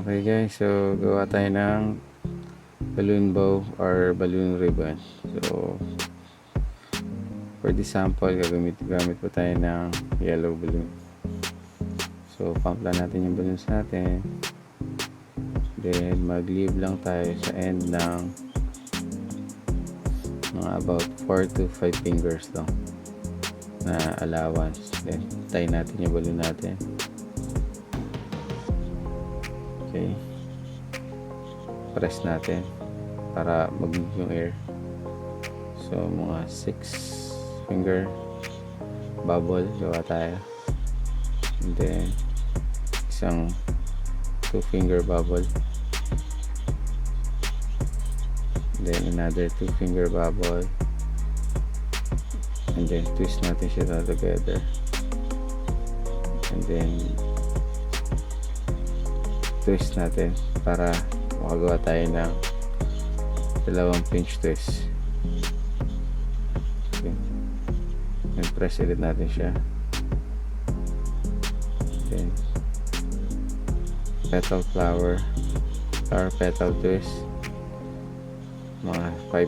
Okay guys, so gawa tayo ng balloon bow or balloon ribbon. So for this sample, gamit po tayo ng yellow balloon. So pump lang natin yung balloons natin, then mag-leave lang tayo sa end ng mga about 4 to 5 fingers lang na allowance. Then tie natin yung balloon natin. Okay, press natin para mag-move yung air. So mga 6 finger bubble gawa tayo, and then isang 2 finger bubble, then another 2 finger bubble, and then twist natin siya together, and then twist natin para makagawa tayo ng dalawang pinch twist. Okay, and press ulit natin siya, then flower petal twist, mga 5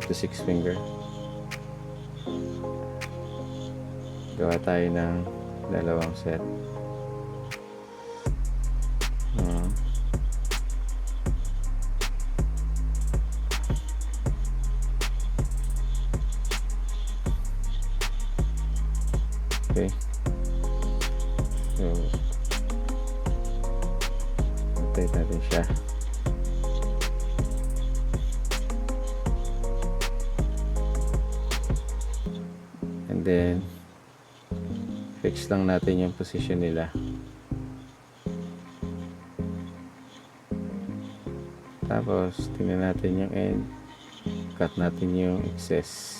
to 6 finger. Gawa tayo ng dalawang set. Okay, so rotate natin siya, and then fix lang natin yung position nila. Tapos tingnan natin yung end, cut natin yung excess.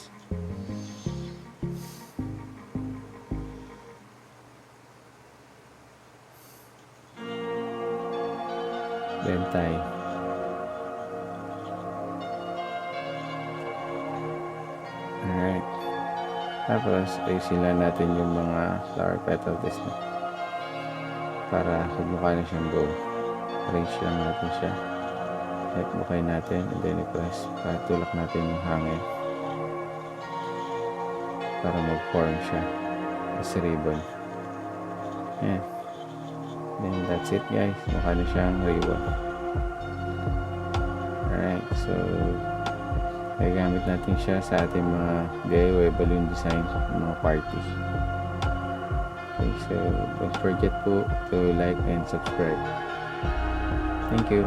Then tie. Alright. Tapos ayusin lang natin yung mga flower petal twist na para magmukha na siyang bow. Arrange lang natin siya. Bukay natin, and then i-press para tulak natin yung hangin para mag-form siya as ribbon. Yan. Then that's it guys, mukha na siyang ribbon. Alright, so gamit natin siya sa ating mga DIY balloon design, mga party. Okay, so don't forget po to like and subscribe. Thank you.